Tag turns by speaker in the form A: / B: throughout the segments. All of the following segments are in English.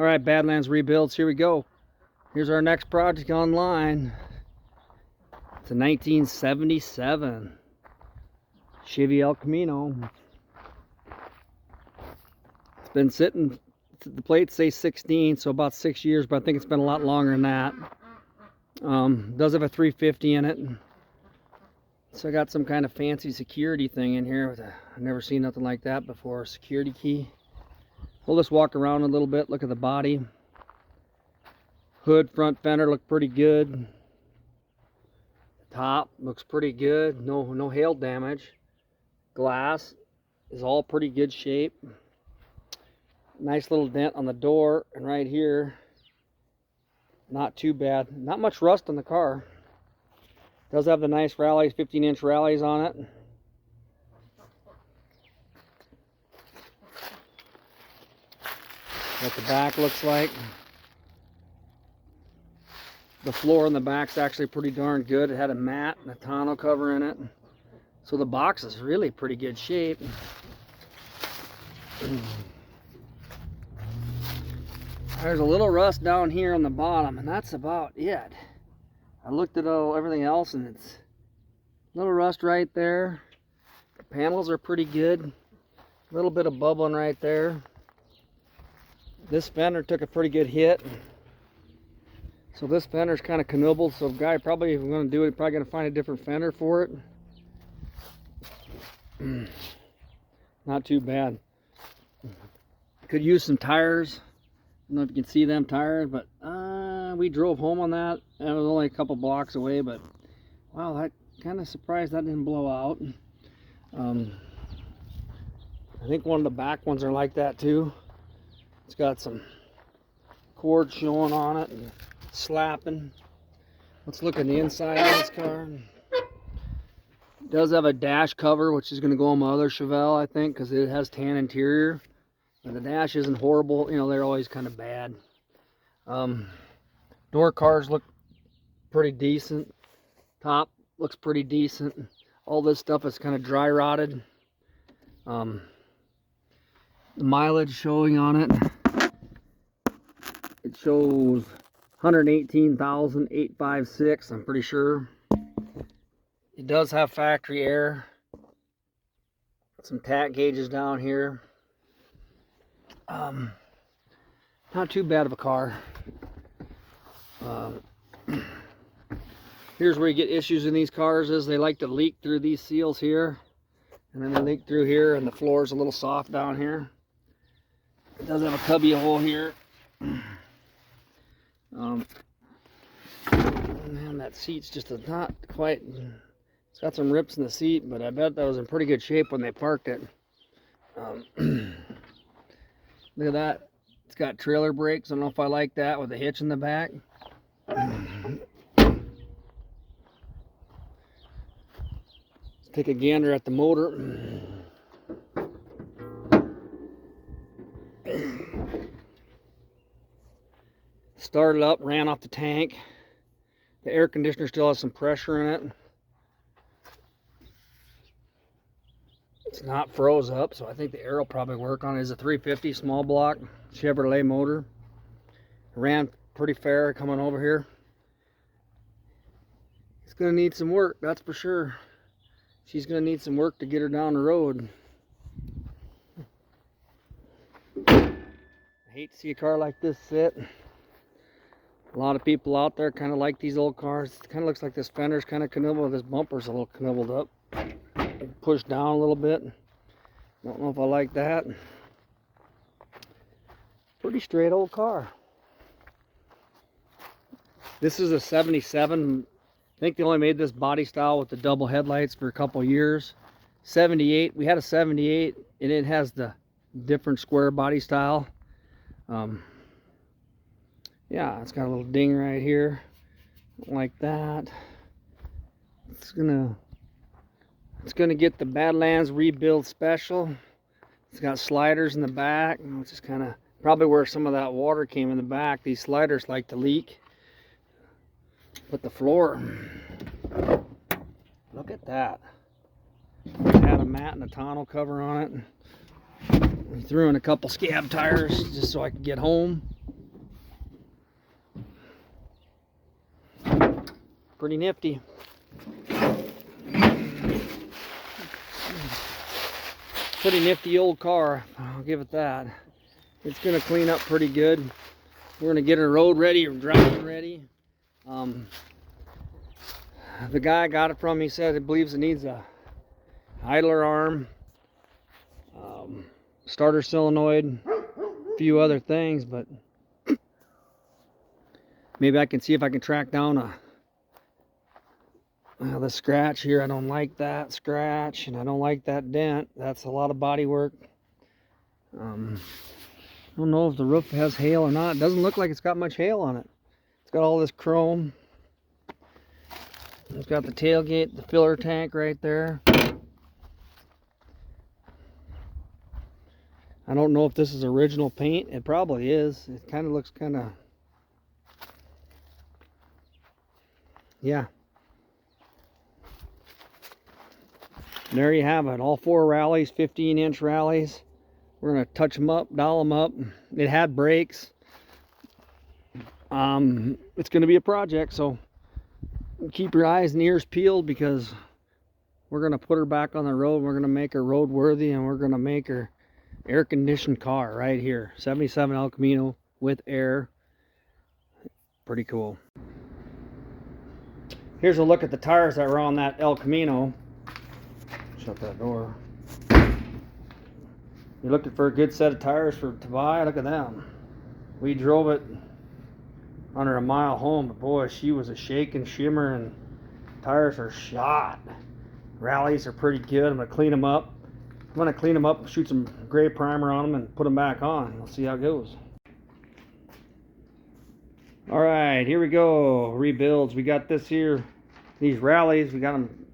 A: All right, Badlands rebuilds, here we go. Here's our next project online. It's a 1977 Chevy El Camino. It's been sitting, the plates say 16, so about 6 years, but I think it's been a lot longer than that. Does have a 350 in it. So I got some kind of fancy security thing in here. I've never seen nothing like that before. Security key. We'll just walk around a little bit, look at the body. Hood, front fender look pretty good. Top looks pretty good. No hail damage. Glass is all pretty good shape. Nice little dent on the door, and right here, not too bad. Not much rust on the car. Does have the nice rallies, 15-inch rallies on it. What the back looks like. The floor in the back's actually pretty darn good. It had a mat and a tonneau cover in it. So the box is really pretty good shape. There's a little rust down here on the bottom, and that's about it. I looked at everything else, and it's a little rust right there. The panels are pretty good. A little bit of bubbling right there. This fender took a pretty good hit. So this fender's kind of knobbled, so guy probably, if we're going to do it, probably going to find a different fender for it. Not too bad. Could use some tires. I don't know if you can see them tires, but we drove home on that. It was only a couple blocks away, but wow, that kind of surprised that didn't blow out. I think one of the back ones are like that too. It's got some cords showing on it and slapping. Let's look at the inside of this car. It does have a dash cover, which is going to go on my other Chevelle, I think, because it has tan interior. And the dash isn't horrible. You know, they're always kind of bad. Door cards look pretty decent. Top looks pretty decent. All this stuff is kind of dry rotted. The mileage showing on it. It shows 118,856, I'm pretty sure. It does have factory air. Some tack gauges down here. Not too bad of a car. Here's where you get issues in these cars, is they like to leak through these seals here, and then they leak through here, and the floor is a little soft down here. It does have a cubby hole here. Man, that seat's just not quite, it's got some rips in the seat, but I bet that was in pretty good shape when they parked it. Look at that. It's got trailer brakes. I don't know if I like that with a hitch in the back. Let's take a gander at the motor. Started up, ran off the tank. The air conditioner still has some pressure in it. It's not froze up, so I think the air will probably work on it. It's a 350 small block Chevrolet motor. Ran pretty fair coming over here. It's gonna need some work, that's for sure. She's gonna need some work to get her down the road. I hate to see a car like this sit. A lot of people out there kind of like these old cars. It kind of looks like this fender's kind of knobbled. This bumper's a little knobbled up. Pushed down a little bit. Don't know if I like that. Pretty straight old car. This is a 77. I think they only made this body style with the double headlights for a couple years. 78. We had a 78 and it has the different square body style. Yeah, it's got a little ding right here. Like that. It's gonna get the Badlands rebuild special. It's got sliders in the back, which is kind of probably where some of that water came in the back. These sliders like to leak. But the floor, look at that. It had a mat and a tonneau cover on it. We threw in a couple scab tires just so I could get home. pretty nifty. Pretty nifty old car, I'll give it that. It's gonna clean up pretty good. We're gonna get her road ready or driving ready. The guy I got it from, he said he believes it needs a idler arm, starter solenoid, a few other things, but maybe I can see if I can track down the scratch here. I don't like that scratch, and I don't like that dent. That's a lot of body work. I don't know if the roof has hail or not. It doesn't look like it's got much hail on it. It's got all this chrome. It's got the tailgate, the filler tank right there. I don't know if this is original paint. It probably is. It kind of looks kind of... yeah. And there you have it. All 4 rallies, 15-inch rallies. We're going to touch them up, dial them up. It had brakes. It's going to be a project, so keep your eyes and ears peeled, because we're going to put her back on the road. We're going to make her roadworthy, and we're going to make her air-conditioned car right here. 77 El Camino with air. Pretty cool. Here's a look at the tires that were on that El Camino. Shut that door. You're looking for a good set of tires to buy? Look at them. We drove it under a mile home, but boy, she was a shake and shimmer, and tires are shot. Rallies are pretty good. I'm going to clean them up. I'm going to clean them up, shoot some gray primer on them, and put them back on. We'll see how it goes. Alright, here we go. Rebuilds. We got this here, these rallies. We got them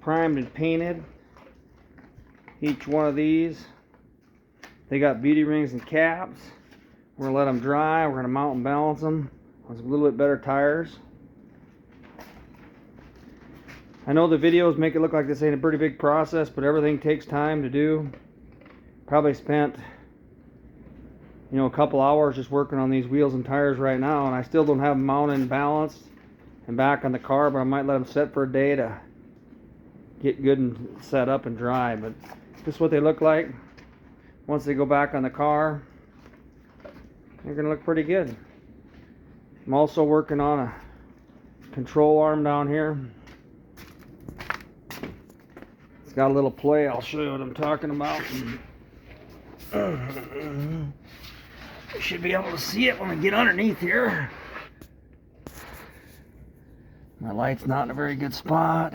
A: primed and painted. Each one of these, they got beauty rings and caps. We're going to let them dry. We're going to mount and balance them with a little bit better tires. I know the videos make it look like this ain't a pretty big process, but everything takes time to do. Probably spent, you know, a couple hours just working on these wheels and tires right now, and I still don't have them mounted and balanced and back on the car, but I might let them set for a day to get good and set up and dry. But this is what they look like once they go back on the car. They're gonna look pretty good. I'm also working on a control arm down here. It's got a little play. I'll show you what I'm talking about. You should be able to see it when we get underneath here. My light's not in a very good spot.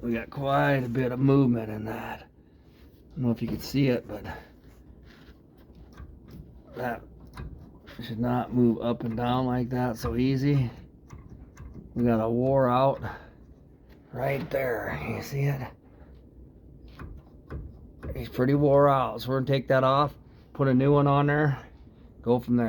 A: We got quite a bit of movement in that. I don't know if you can see it, but that should not move up and down like that so easy. We got a wore out right there. You see it? He's pretty wore out. So we're gonna take that off, put a new one on there, go from there.